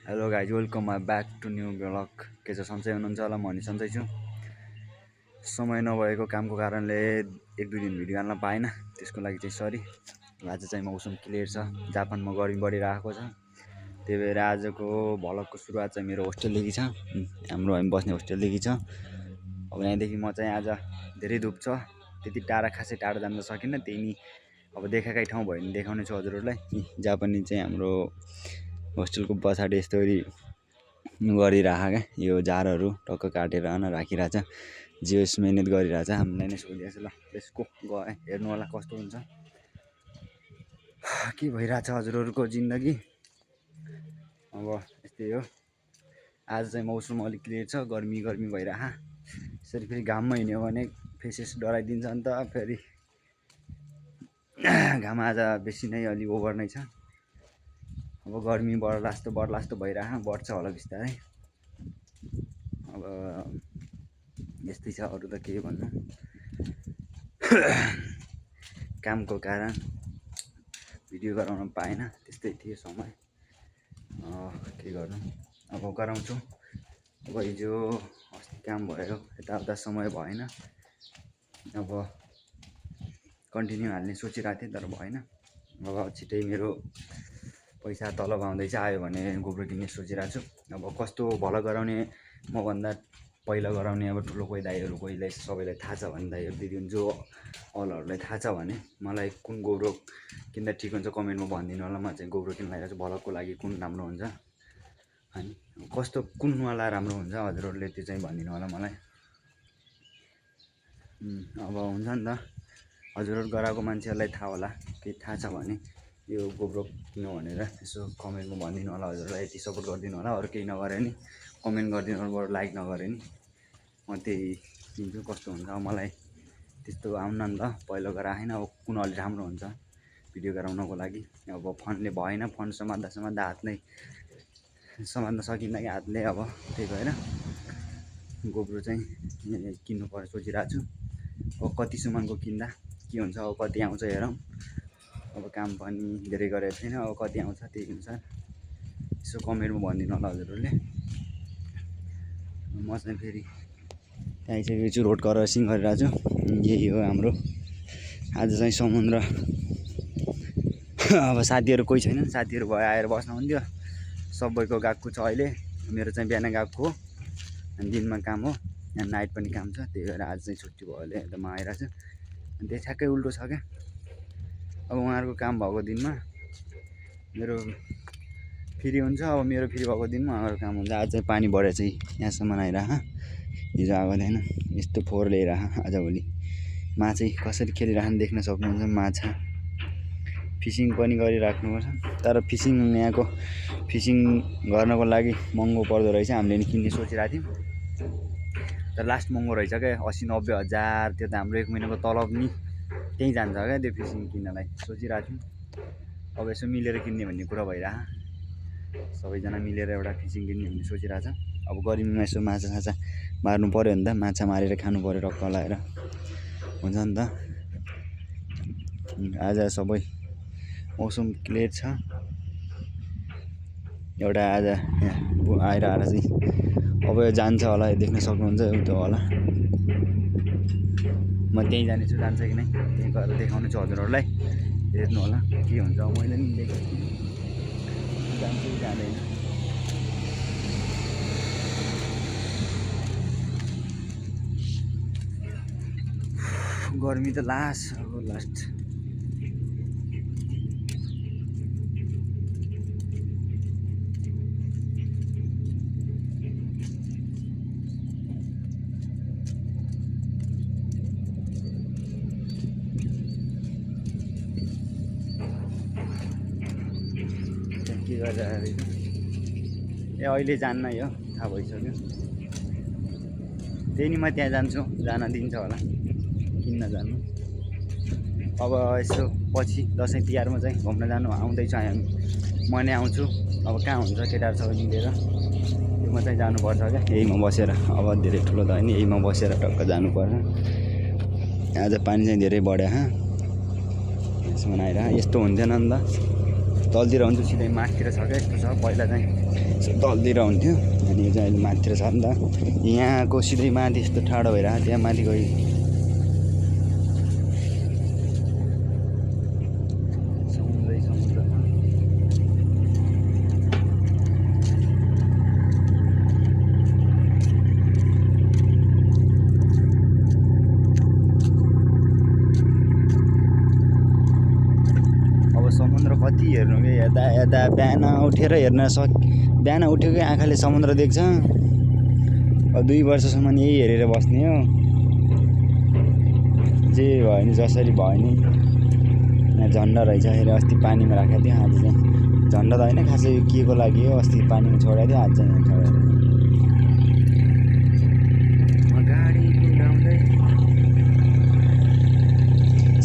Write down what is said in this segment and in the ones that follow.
Hello guys, welcome my back to new blog. के छ, सन्चै हुनुहुन्छ होला? म नि सन्चै छु। समय नभएको कामको कारणले 1-2 दिन भिडियो हाल्न पाएन, त्यसको लागि चाहिँ सरी। आज चाहिँ मौसम क्लियर छ, जापानमा गर्मी बढिरहेको छ। त्यही भएर आजको भ्लगको सुरुवात चाहिँ मेरो होस्टेलदेखि छ। हाम्रो हामी बस्ने होस्टेलदेखि छ। अब यहाँदेखि म चाहिँ आज धेरै धुप छ, त्यति टाढा खासै टाढो जान सकिनँ। त्यही नि अब देखाएकै ठाउँ भयो भने देखाउने छु हजुरहरूलाई। जापानी चाहिँ हाम्रो होस्टेलको पछाडि यस्तरी गरिरह क्या, यो झारहरू टक्क काटेर राखिरहेछ। जियोस् मिहिनेत गरिरहेछ। हामीलाई नै सोधिरहेछ। ल त्यसको गए हेर्नु होला कस्तो हुन्छ, के भइरहेछ हजुरहरूको जिन्दगी। अब यस्तै हो। आज चाहिँ मौसम अलिक क्लियर छ, गर्मी भइरह। यसरी फेरि घाममा हिँड्यो भने फेसेस डराइदिन्छ नि त। फेरि घाम आज बेसी नै अलि ओभर नै छ। अब गर्मी बढ्ला जस्तो भइरह, बढ्छ होला बिस्तारै। अब यस्तै छ, अरू त के भन्नु। कामको कारण भिडियो गराउन पाएन, त्यस्तै थियो समय। के गर्नु, अब गराउँछु। अब हिजो अस्ति काम भयो, यताउता समय भएन। अब कन्टिन्यू हाल्ने सोचिरहेको थिएँ तर भएन। अब छिट्टै मेरो पैसा तलब आउँदैछ, आयो भने गोब्रो किन्ने सोचिरहेको छु। अब कस्तो भलो गराउने, मभन्दा पहिला गराउने अब ठुलो कोही दाइहरू, कोहीलाई सबैलाई थाहा छ भने, दाइहरू दिदी जो अलहरूलाई थाहा छ भने मलाई कुन गोब्रो किन्दा ठिक हुन्छ कमेन्टमा भनिदिनु होला। म चाहिँ गोब्रो किन्न लागेको छु, भलको लागि कुन राम्रो हुन्छ अनि कस्तो कुनवाला राम्रो हुन्छ हजुरहरूले त्यो चाहिँ भनिदिनु होला मलाई। अब हुन्छ नि त, हजुरहरू गराएको मान्छेहरूलाई थाहा होला, केही थाहा छ भने यो गोब्रो किन्नु भनेर यसो कमेन्टमा भनिदिनु होला। हजुरलाई यति सपोर्ट गरिदिनु होला। अरू केही नगरे नि कमेन्ट गरिदिनु होला, बरु लाइक नगरे नि म त्यही किन्छु। कस्तो हुन्छ मलाई त्यस्तो आउन नि त, पहिला गराएन। अब कुन अलि राम्रो हुन्छ भिडियो गराउनको लागि। अब फोनले भएन, फोन समात्दा हात नै समात्न सकिन्न कि हातले। अब त्यही भएर गोब्रो चाहिँ किन्नु पर्ने सोचिरहेको छु। अब कतिसम्मको किन्दा के हुन्छ, अब कति आउँछ हेरौँ। अब काम पनि धेरै गरेको छैन, अब कति आउँछ त्यही अनुसार यसो कमेन्टमा भनिदिनु होला हजुरहरूले। म चाहिँ फेरि त्यहाँ आइसकेको छु, रोड क्रसिङ गरिरहेको छु। यही हो हाम्रो आज चाहिँ समुद्र। अब साथीहरू कोही छैन, साथीहरू भयो आएर बस्न हुन्थ्यो। सबैको गएको छ अहिले, मेरो चाहिँ बिहान गएको हो अनि दिनमा काम हो, यहाँ नाइट पनि काम छ। त्यही भएर आज चाहिँ छुट्टी भयो, अहिले त म आइरहेको छु। अनि त्यो ठ्याक्कै उल्टो छ क्या। अब उहाँहरूको काम भएको दिनमा मेरो फ्री हुन्छ, अब मेरो फ्री भएको दिनमा उहाँहरूको काम हुन्छ। आज चाहिँ पानी बढेर चाहिँ यहाँसम्म आइरह, हिजो आएको थिएन। यस्तो फोहोर ल्याइरह आजभोलि। माछा कसरी खेलिरहनु देख्न सक्नुहुन्छ। माछा फिसिङ पनि गरिराख्नुपर्छ, तर फिसिङ यहाँको फिसिङ गर्नको लागि महँगो पर्दो रहेछ। हामीले नि किन्ने सोचिरहेको थियौँ, तर लास्ट महँगो रहेछ क्या, 80-90 हजार। त्यो त हाम्रो 1 महिनाको तलब नि त्यहीँ जान्छ क्या त्यो फिसिङ किन्नलाई सोचिरहेको थियौँ। अब यसो मिलेर किन्ने भन्ने कुरा भइरह, सबैजना मिलेर एउटा फिसिङ किन्ने भन्ने सोचिरहेछ। अब गर्मीमा यसो माछा साछा मार्नु पऱ्यो नि त, माछा मारेर खानु पऱ्यो टक्क लगाएर, हुन्छ नि त। आज सबै मौसम क्लियर छ। एउटा आज यहाँ आएर चाहिँ अब यो जान्छ होला, देख्न सक्नुहुन्छ उता होला। म त्यहीँ जानेछु, जान्छ कि नै त्यहीँ गएर देखाउने छु हजुरहरूलाई, हेर्नु होला के हुन्छ। मैले नि देखेको छु, जान्छ कि जाँदैन। गर्मी त लास्ट के गरेर ए अहिले जान्न, यो थाहा भइसक्यो। त्यही नि म त्यहाँ जान्छु, जान दिन्छ होला किन्न जानु। अब यसो पछि दसैँ तिहारमा चाहिँ घुम्न जानु आउँदैछ हामी, म नै आउँछु। अब कहाँ हुन्छ केटाहरू सबै मिलेर, योमा चाहिँ जानुपर्छ क्या, यहीमा बसेर। अब धेरै ठुलो त होइन, यहीमा बसेर टक्क जानुपर्छ। आज पानी चाहिँ धेरै बढ्यो, यसमा आएर यस्तो हुन्थेन नि त। तलतिर हुन्थ्यो सिधै माथितिर छ क्या यस्तो छ पहिला चाहिँ तलतिर हुन्थ्यो अनि यो चाहिँ अहिले माथितिर छ नि त यहाँको सिधै माथि यस्तो ठाडो भइरहेको त्यहाँ माथि गइ समुद्र कति हेर्नु कि यता यता बिहान उठेर हेर्न बिहान उठेकै आँखाले समुद्र देख्छ 2 वर्षसम्म यही हेरेर बस्ने हो जे भयो नि जसरी भयो नि यहाँ झन्डा रहेछ हेरे अस्ति पानीमा राखेको थियो आज चाहिँ झन्डा त होइन खासै यो के को लागि हो अस्ति पानीमा छोडेको थियो आज चाहिँ यहाँ छोडेको गाडी कुदाउँदै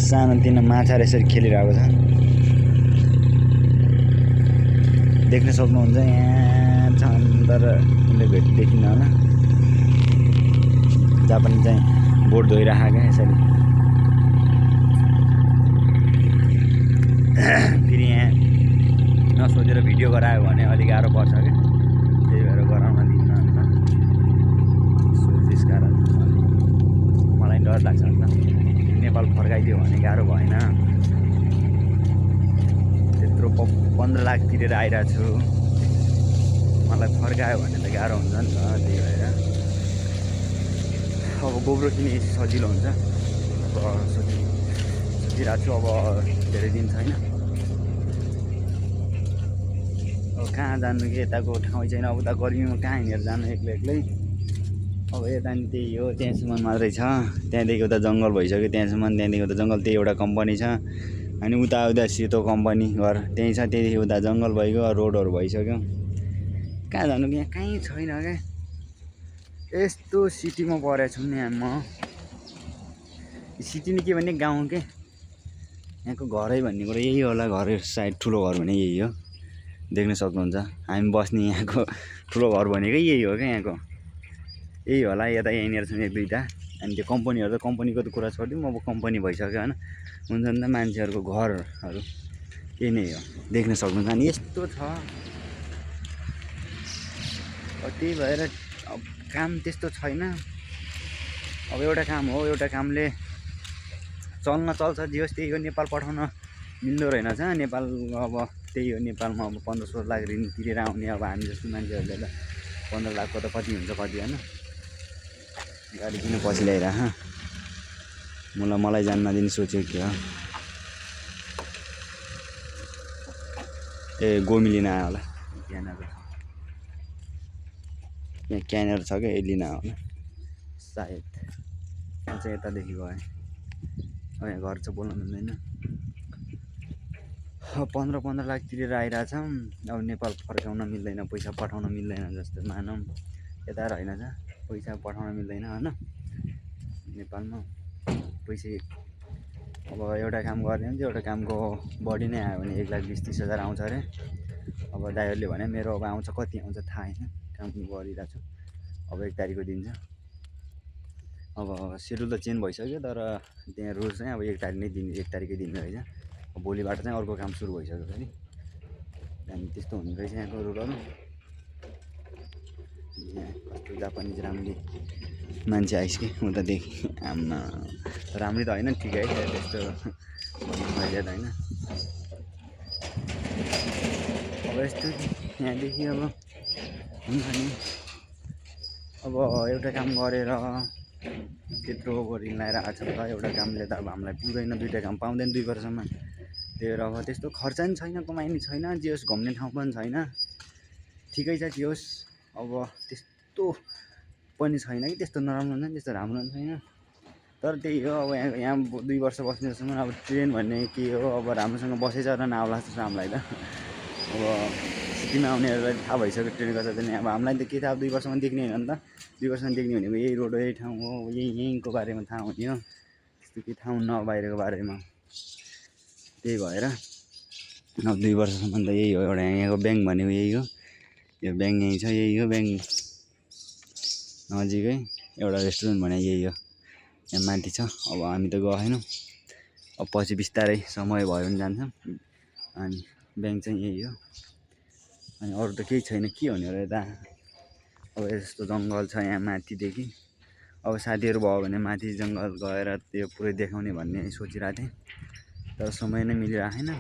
सानोतिनो माछाहरू यसरी खेलिरहेको छ देख्न सक्नुहुन्छ यहाँ छ तर उसले देखिन्न होला जहाँ पनि चाहिँ बोट धोइरहेको क्या यसरी फेरि यहाँ नसोचेर भिडियो गरायो भने अलिक गाह्रो पर्छ क्या त्यही भएर गराउन दिन्न अन्त सो त्यस कारण मलाई डर लाग्छ अन्त नेपाल फर्काइदियो भने गाह्रो भएन त्यत्रो 15 लाख तिरेर आइरहेको छु मलाई फर्कायो भने त गाह्रो हुन्छ नि त त्यही भएर अब गोब्रो किने सजिलो हुन्छ अब सोचिरहेको छु अब धेरै दिन छैन अब कहाँ जानु कि यताको ठाउँ छैन अब उता गर्मीमा कहाँ हिँडेर जानु एक्लै अब यता नि त्यही हो त्यहाँसम्म मात्रै छ त्यहाँदेखि उता जङ्गल भइसक्यो त्यहाँसम्म त्यहाँदेखि उता जङ्गल त्यही एउटा कम्पनी छ अनि उता सेतो कम्पनी घर त्यहीँ छ त्यहाँदेखि उता जङ्गल भइगयो रोडहरू भइसक्यो कहाँ जानु कि यहाँ कहीँ छैन क्या यस्तो सिटीमा परेको छु नि म सिटी नि के भने गाउँ के यहाँको घरै भन्ने कुरो यही होला घर सायद ठुलो घर भने यही हो देख्न सक्नुहुन्छ हामी बस्ने यहाँको ठुलो घर भनेकै यही हो क्या यहाँको यही होला यता यहीँनिर छन् 1-2टा अनि त्यो कम्पनीहरू त कम्पनीको त कुरा छोडिदिउँ अब कम्पनी भइसक्यो होइन हुन्छ नि त मान्छेहरूको घरहरू यही नै हो देख्न सक्नुहुन्छ अनि यस्तो छ त्यही भएर अब काम त्यस्तो छैन अब एउटा काम हो एउटा कामले चल्छ जे होस् त्यही हो नेपाल पठाउन मिल्दो रहेनछ नेपाल अब त्यही हो नेपालमा अब 15-16 लाख ऋण तिरेर आउने अब हामी जस्तो मान्छेहरूले त 15 लाखको त कति हुन्छ कति होइन गाडी किन पछि ल्याइरह मलाई जान नदिने सोचेको के हो ए गोमी लिन आयो होला यहाँ क्यानर छ क्या लिन आयो होला सायद यहाँ चाहिँ यतादेखि गएँ अब यहाँ घर चाहिँ बोल्नु मिल्दैन 15 लाख तिरेर आइरहेछ अब नेपाल फर्काउन मिल्दैन पैसा पठाउन मिल्दैन जस्तो मानौँ यता रहेन छ पैसा पठाउन मिल्दैन होइन नेपालमा पैसा अब एउटा काम गर्ने भने एउटा कामको बढी नै आयो भने 1,20,30,000 आउँछ अरे अब दाइहरूले भने मेरो अब आउँछ कति आउँछ थाहा छैन काम गरिरहेको छु अब 1 तारिकको दिन छ अब सेड्युल त चेन्ज भइसक्यो तर त्यहाँ रुल चाहिँ अब 1 तारिकै दिन रहेछ भोलिबाट चाहिँ अर्को काम सुरु भइसक्यो फेरि अनि त्यस्तो हुने रहेछ यहाँको रुलहरू यहाँ कस्तो जापानिज राम्ररी मान्छे आइस कि उतादेखि आम्मा राम्रै त होइन ठिकै छ त्यस्तो मैले त होइन अब यस्तो यहाँदेखि अब हुन्छ नि अब एउटा काम गरेर त्यत्रो ऋण लगाएर आएको छ त एउटा कामले त अब हामीलाई पुग्दैन 2टा काम पाउँदैन 2 वर्षसम्म त्यही भएर अब त्यस्तो खर्च पनि छैन कमाइने छैन जे होस् घुम्ने ठाउँ पनि छैन ठिकै छ जे होस् अब त्यस्तो पनि छैन कि त्यस्तो नराम्रो हुन्छ त्यस्तो राम्रो पनि छैन तर त्यही हो अब यहाँ 2 वर्ष बस्ने जसम्म अब ट्रेन भन्ने के हो अब राम्रोसँग बसेछ र नआउला जस्तो हामीलाई त अब सिटीमा आउनेहरूलाई थाहा भइसक्यो ट्रेन गर्छ चाहिँ अब हामीलाई त के थाहा 2 वर्षमा देख्ने होइन नि त 2 वर्षमा देख्ने भनेको यही रोड यही ठाउँ हो यहीँको बारेमा थाहा हुने हो त्यस्तो केही थाहा हुन्न बाहिरको बारेमा त्यही भएर अब 2 वर्षसम्म त यही हो एउटा यहाँको ब्याङ्क भनेको यही हो यो ब्याङ्क यहीँ छ यही हो ब्याङ्क नजिकै एउटा रेस्टुरेन्ट भने यही हो यहाँ माथि छ अब हामी त गएनौँ अब पछि बिस्तारै समय भयो भने जान्छौँ अनि ब्याङ्क चाहिँ यही हो। अनि अरू त केही छैन, के हुने र यता। अब यस्तो जङ्गल छ यहाँ माथिदेखि। अब साथीहरू भयो भने माथि जङ्गल गएर त्यो पुरै देखाउने भन्ने सोचिरहेको थिएँ, तर समय नै मिलिरहेन।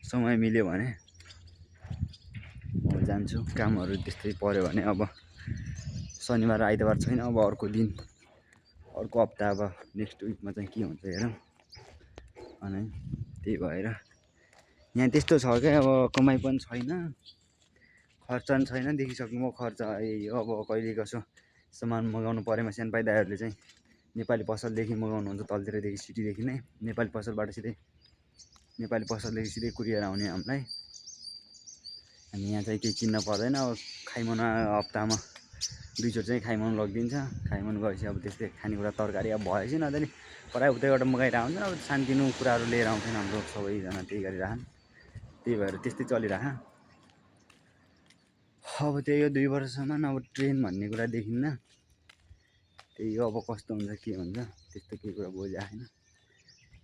समय मिल्यो भने अब जान्छु। कामहरू त्यस्तै पऱ्यो भने अब शनिबार आइतबार छैन, अब अर्को दिन, अर्को हप्ता, अब नेक्स्ट विकमा चाहिँ के हुन्छ हेरौँ। अनि त्यही भएर यहाँ त्यस्तो छ क्या, अब कमाइ पनि छैन, खर्च पनि छैन। देखिसक्नु म खर्च यही हो। अब कहिले कसो सामान मगाउनु परेमा सानपाई दाइहरूले चाहिँ नेपाली पसलदेखि मगाउनुहुन्छ, तलतिरदेखि सिटीदेखि नै नेपाली पसलदेखि सिधै कुरियर आउने हामीलाई। अनि यहाँ चाहिँ केही चिन्न पर्दैन। अब खाइमन हप्तामा 2 चोटि चाहिँ खाइमन लगिदिन्छ। खाइमन गएपछि अब त्यस्तै खानेकुरा तरकारी अब भएपछि नजाने प्रायः उतैबाट मगाइरहेको हुन्छ। अब सानतिनो कुराहरू लिएर आउँछन् हाम्रो सबैजना, त्यही गरिरहन्। त्यही भएर त्यस्तै चलिरह। अब त्यही हो 2 वर्षसम्म अब ट्रेन भन्ने कुरा देखिन्न। त्यही हो, अब कस्तो हुन्छ के हुन्छ त्यस्तो केही कुरा बुझाएन।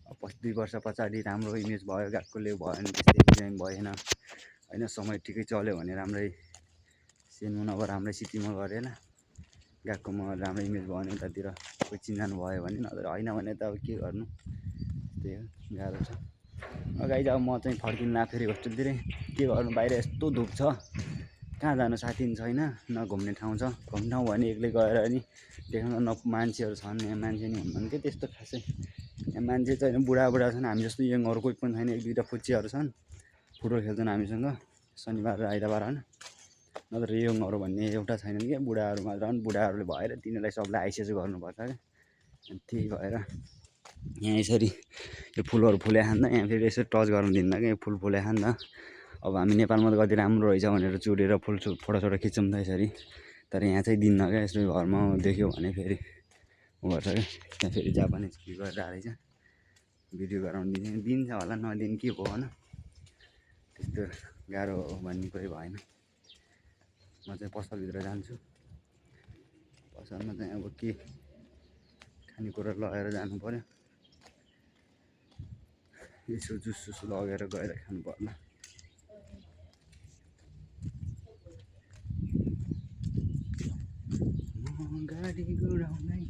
अब 2 वर्ष पछाडि राम्रो इमेज भयो, गएकोले भएन, त्यस्तै डिजाइन भएन होइन। समय ठिकै चल्यो भने राम्रै सेनमा नभए राम्रै सिटीमा गरेर गएकोमा राम्रो इमेज भयो भने उतातिर कोही चिन्जान भयो भने, नत्र होइन भने त अब के गर्नु। त्यही हो, गाह्रो छ। गाइज अब म चाहिँ फर्किँदा फेरि होस्टेलतिरै। के गर्नु, बाहिर यस्तो धुप छ, कहाँ जानु, साथी पनि छैन, न घुम्ने ठाउँ छ। घुम्ने ठाउँ भने एक्लै गएर नि देख्न न मान्छेहरू छन्, यहाँ मान्छे नि हुनुहुन्न कि त्यस्तो खासै। यहाँ मान्छे छैन, बुढाबुढा छन्, हामी जस्तो यङहरू कोही पनि छैन। 1-2टा फुच्चीहरू छन्, फुटबल खेल्छन् हामीसँग शनिबार र आइतबार होइन। नत्र यङहरू भन्ने एउटा छैनन् क्या, बुढाहरू मात्र हुन्। बुढाहरूले भएर तिनीहरूलाई सबलाई आइसिएच गर्नुपर्छ क्या। अनि त्यही भएर यहाँ यसरी यो फुलहरू फुले खाँदा यहाँ फेरि यसरी टच गर्नु दिन्न क्या, यो फुल फुले खाँदा। अब हामी नेपालमा त कति राम्रो रहेछ भनेर चुडेर फुल फोटोसोटो खिच्छौँ त यसरी, तर यहाँ चाहिँ दिन्न क्या। यसरी घरमा देख्यो भने फेरि उ गर्छ क्या। त्यहाँ फेरि जापानिज के गरेर रहेछ, भिडियो गराउनु दिन्छ होला, नदिने के भयो होइन। त्यस्तो गाह्रो भन्ने कुरै भएन। म चाहिँ पसलभित्र जान्छु। पसलमा चाहिँ अब के खानेकुरा लगेर जानु पऱ्यो, यसो जुससुस लगेर गएर खानु पर्ला। म गाडी गुडाउँदै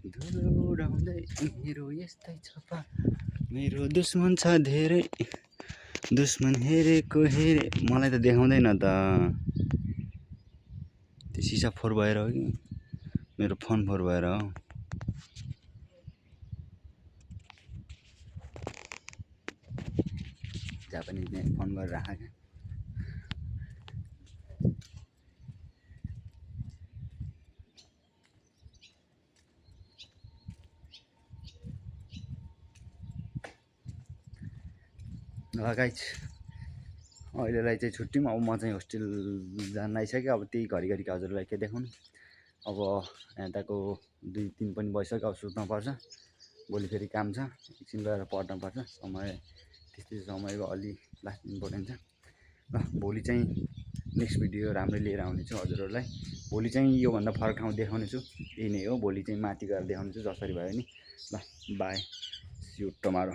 धुलो उडाउँदै मेरो यस्तै छपा, मेरो दुश्मन छ धेरै, दुश्मन हेरेको हेरे। मलाई त देखाउँदैन त, त्यो सिसा फोहोर भएर हो कि मेरो फोन फोहोर भएर हो। जापानिजले फोन गरेर राख क्या। गाइज अहिलेलाई चाहिँ छुट्टी। अब म चाहिँ होस्टेल जान आइसक्यो। अब त्यही घरिघरि हजुरलाई के देखाउनु। अब यताको 2-3 पनि भइसक्यो। अब सुत्नुपर्छ, भोलि फेरि काम छ, एकछिन गएर पढ्नुपर्छ। समय त्यस्तै, समयको अलि लास्ट इम्पोर्टेन्ट छ। ल भोलि चाहिँ नेक्स्ट भिडियो राम्रै लिएर आउनेछु हजुरहरूलाई। भोलि चाहिँ योभन्दा फरक ठाउँ देखाउने छु, यही नै हो। भोलि चाहिँ माथि गएर देखाउने छु जसरी भयो नि। ल बाई, सी यू टुमारो।